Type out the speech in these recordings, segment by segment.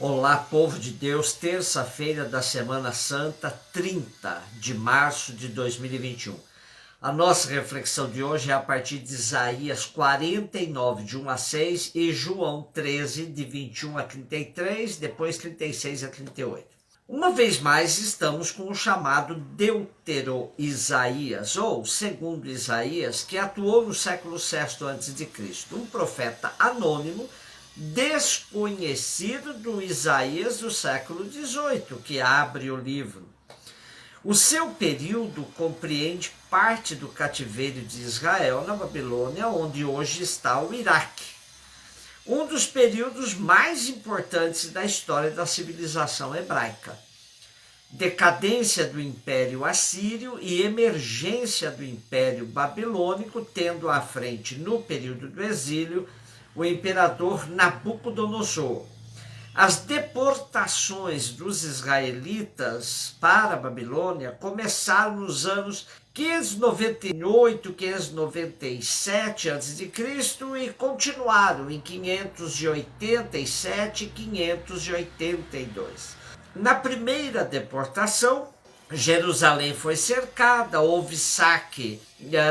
Olá, povo de Deus, terça-feira da Semana Santa, 30 de março de 2021. A nossa reflexão de hoje é a partir de Isaías 49, de 1 a 6, e João 13, de 21 a 33, depois 36 a 38. Uma vez mais, estamos com o chamado Deutero-Isaías, ou segundo Isaías, que atuou no século VI a.C., um profeta anônimo, desconhecido do Isaías do século XVIII, que abre o livro. O seu período compreende parte do cativeiro de Israel na Babilônia, onde hoje está o Iraque. Um dos períodos mais importantes da história da civilização hebraica. Decadência do Império Assírio e emergência do Império Babilônico, tendo à frente, no período do exílio, o imperador Nabucodonosor. As deportações dos israelitas para a Babilônia começaram nos anos 598, 597 a.C. e continuaram em 587 e 582. Na primeira deportação, Jerusalém foi cercada, houve saque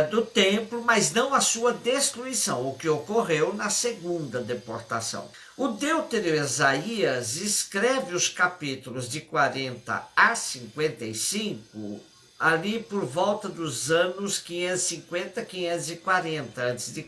do templo, mas não a sua destruição, o que ocorreu na segunda deportação. O Deutero-Isaías escreve os capítulos de 40 a 55, ali por volta dos anos 550 a 540 a.C.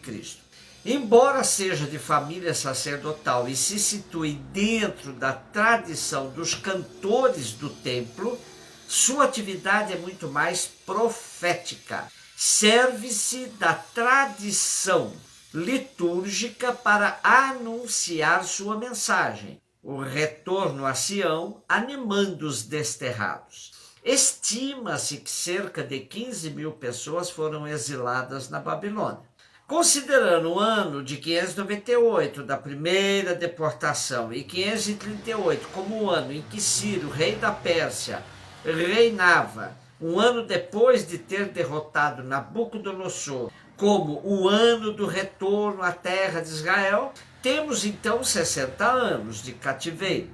Embora seja de família sacerdotal e se situe dentro da tradição dos cantores do templo, sua atividade é muito mais profética. Serve-se da tradição litúrgica para anunciar sua mensagem, o retorno a Sião, animando os desterrados. Estima-se que cerca de 15 mil pessoas foram exiladas na Babilônia. Considerando o ano de 598 da primeira deportação e 538 como o ano em que Ciro, rei da Pérsia, reinava, um ano depois de ter derrotado Nabucodonosor, como o ano do retorno à terra de Israel, temos então 60 anos de cativeiro.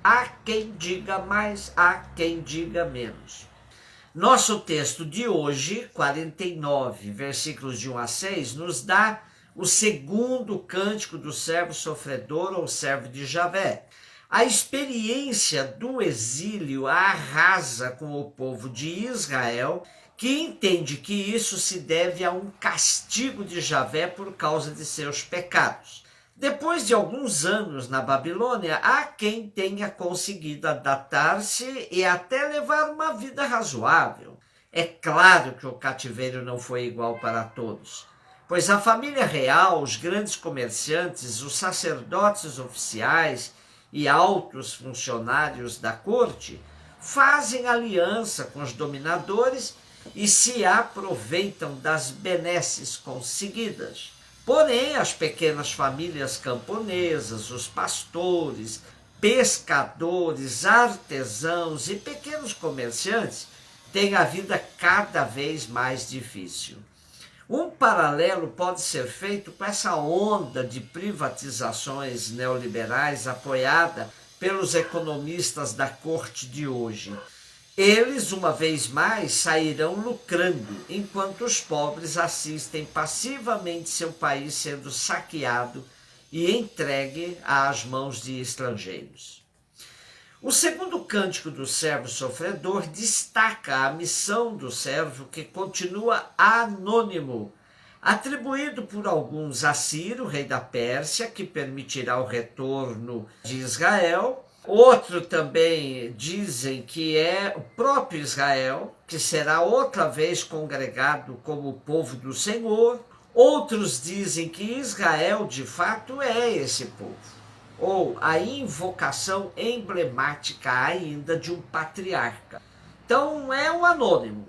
Há quem diga mais, há quem diga menos. Nosso texto de hoje, 49, versículos de 1 a 6, nos dá o segundo cântico do servo sofredor ou servo de Javé. A experiência do exílio arrasa com o povo de Israel, que entende que isso se deve a um castigo de Javé por causa de seus pecados. Depois de alguns anos na Babilônia, há quem tenha conseguido adaptar-se e até levar uma vida razoável. É claro que o cativeiro não foi igual para todos, pois a família real, os grandes comerciantes, os sacerdotes oficiais e altos funcionários da corte fazem aliança com os dominadores e se aproveitam das benesses conseguidas. Porém, as pequenas famílias camponesas, os pastores, pescadores, artesãos e pequenos comerciantes têm a vida cada vez mais difícil. Um paralelo pode ser feito com essa onda de privatizações neoliberais apoiada pelos economistas da corte de hoje. Eles, uma vez mais, sairão lucrando, enquanto os pobres assistem passivamente seu país sendo saqueado e entregue às mãos de estrangeiros. O segundo cântico do servo sofredor destaca a missão do servo que continua anônimo, atribuído por alguns a Ciro, rei da Pérsia, que permitirá o retorno de Israel. Outro também dizem que é o próprio Israel, que será outra vez congregado como o povo do Senhor. Outros dizem que Israel de fato é esse povo, ou a invocação emblemática ainda de um patriarca. Então é um anônimo.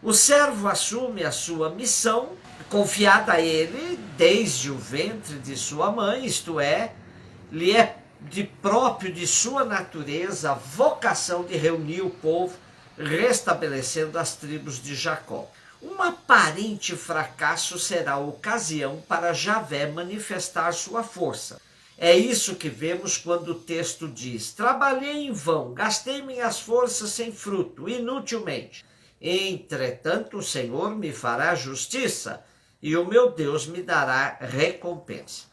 O servo assume a sua missão, confiada a ele desde o ventre de sua mãe, isto é, lhe é de próprio de sua natureza a vocação de reunir o povo, restabelecendo as tribos de Jacó. Um aparente fracasso será a ocasião para Javé manifestar sua força. É isso que vemos quando o texto diz: trabalhei em vão, gastei minhas forças sem fruto, inutilmente. Entretanto, o Senhor me fará justiça e o meu Deus me dará recompensa.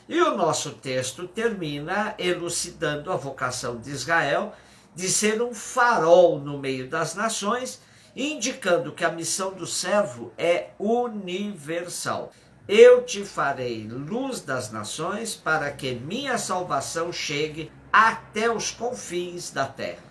E o nosso texto termina elucidando a vocação de Israel de ser um farol no meio das nações, indicando que a missão do servo é universal. Eu te farei luz das nações para que minha salvação chegue até os confins da terra.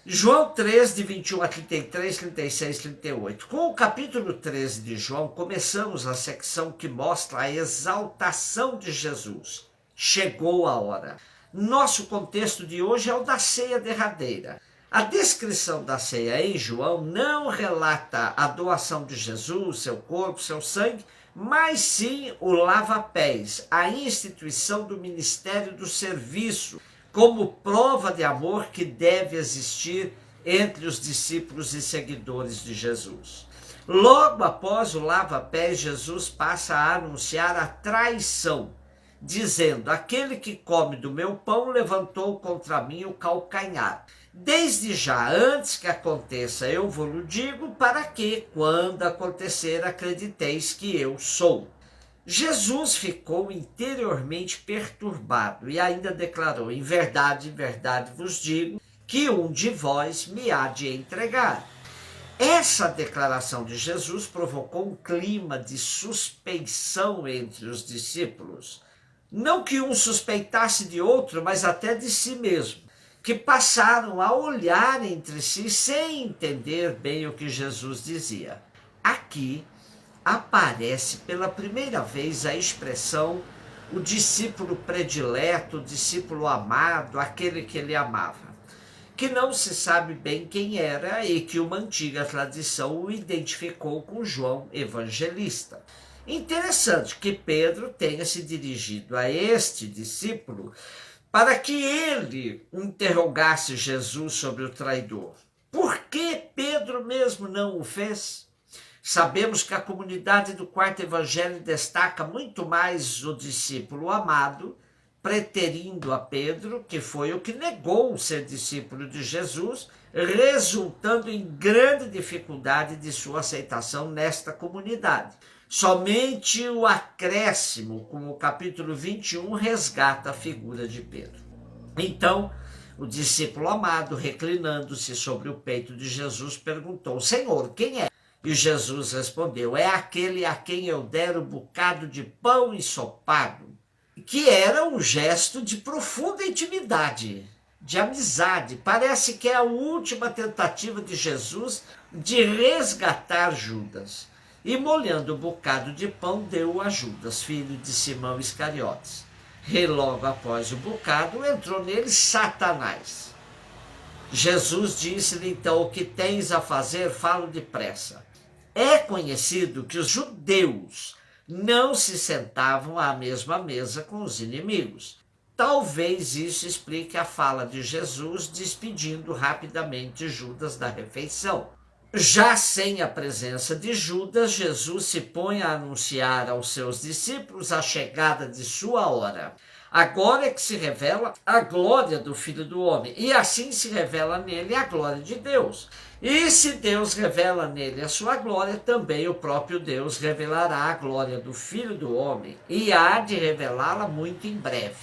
João 3, de 21 a 33, 36, 38. Com o capítulo 13 de João, começamos a secção que mostra a exaltação de Jesus. Chegou a hora. Nosso contexto de hoje é o da ceia derradeira. A descrição da ceia em João não relata a doação de Jesus, seu corpo, seu sangue, mas sim o lava-pés, a instituição do ministério do serviço, como prova de amor que deve existir entre os discípulos e seguidores de Jesus. Logo após o lava-pés, Jesus passa a anunciar a traição, dizendo: aquele que come do meu pão levantou contra mim o calcanhar. Desde já, antes que aconteça, eu vos digo, para que, quando acontecer, acrediteis que eu sou. Jesus ficou interiormente perturbado e ainda declarou: em verdade vos digo, que um de vós me há de entregar. Essa declaração de Jesus provocou um clima de suspeição entre os discípulos. Não que um suspeitasse de outro, mas até de si mesmo, que passaram a olhar entre si sem entender bem o que Jesus dizia. Aqui aparece pela primeira vez a expressão o discípulo predileto, o discípulo amado, aquele que ele amava, que não se sabe bem quem era e que uma antiga tradição o identificou com João Evangelista. Interessante que Pedro tenha se dirigido a este discípulo para que ele interrogasse Jesus sobre o traidor. Por que Pedro mesmo não o fez? Sabemos que a comunidade do quarto evangelho destaca muito mais o discípulo amado, preterindo a Pedro, que foi o que negou ser discípulo de Jesus, resultando em grande dificuldade de sua aceitação nesta comunidade. Somente o acréscimo, com o capítulo 21, resgata a figura de Pedro. Então, o discípulo amado, reclinando-se sobre o peito de Jesus, perguntou: Senhor, quem é? E Jesus respondeu: é aquele a quem eu der o bocado de pão ensopado, que era um gesto de profunda intimidade, de amizade. Parece que é a última tentativa de Jesus de resgatar Judas. E molhando o bocado de pão, deu-o a Judas, filho de Simão Iscariotes. E logo após o bocado, entrou nele Satanás. Jesus disse-lhe então: o que tens a fazer, falo depressa. É conhecido que os judeus não se sentavam à mesma mesa com os inimigos. Talvez isso explique a fala de Jesus despedindo rapidamente Judas da refeição. Já sem a presença de Judas, Jesus se põe a anunciar aos seus discípulos a chegada de sua hora. Agora é que se revela a glória do Filho do Homem, e assim se revela nele a glória de Deus. E se Deus revela nele a sua glória, também o próprio Deus revelará a glória do Filho do Homem, e há de revelá-la muito em breve.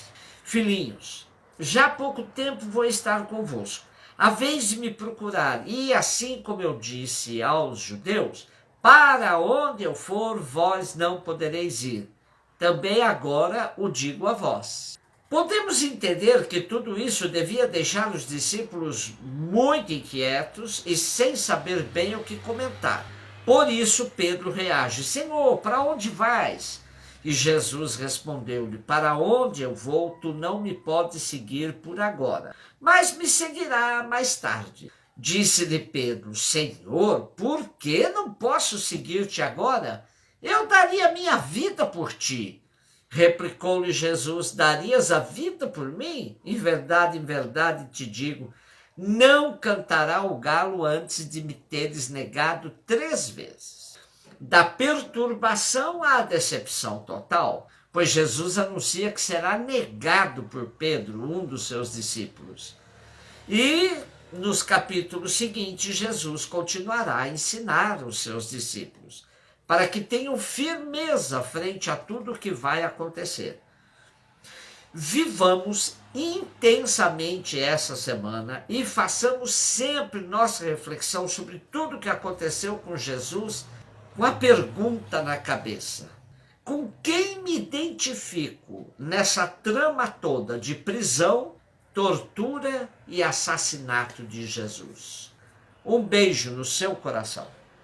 Filhinhos, já há pouco tempo vou estar convosco. A vez de me procurar, e assim como eu disse aos judeus, para onde eu for, vós não podereis ir. Também agora o digo a vós. Podemos entender que tudo isso devia deixar os discípulos muito inquietos e sem saber bem o que comentar. Por isso Pedro reage: Senhor, para onde vais? E Jesus respondeu-lhe: para onde eu vou, tu não me podes seguir por agora, mas me seguirá mais tarde. Disse-lhe Pedro: Senhor, por que não posso seguir-te agora? Eu daria minha vida por ti. Replicou-lhe Jesus: darias a vida por mim? Em verdade te digo, não cantará o galo antes de me teres negado 3 vezes. Da perturbação à decepção total, pois Jesus anuncia que será negado por Pedro, um dos seus discípulos. E nos capítulos seguintes, Jesus continuará a ensinar os seus discípulos, para que tenham firmeza frente a tudo o que vai acontecer. Vivamos intensamente essa semana e façamos sempre nossa reflexão sobre tudo o que aconteceu com Jesus, com a pergunta na cabeça: com quem me identifico nessa trama toda de prisão, tortura e assassinato de Jesus? Um beijo no seu coração.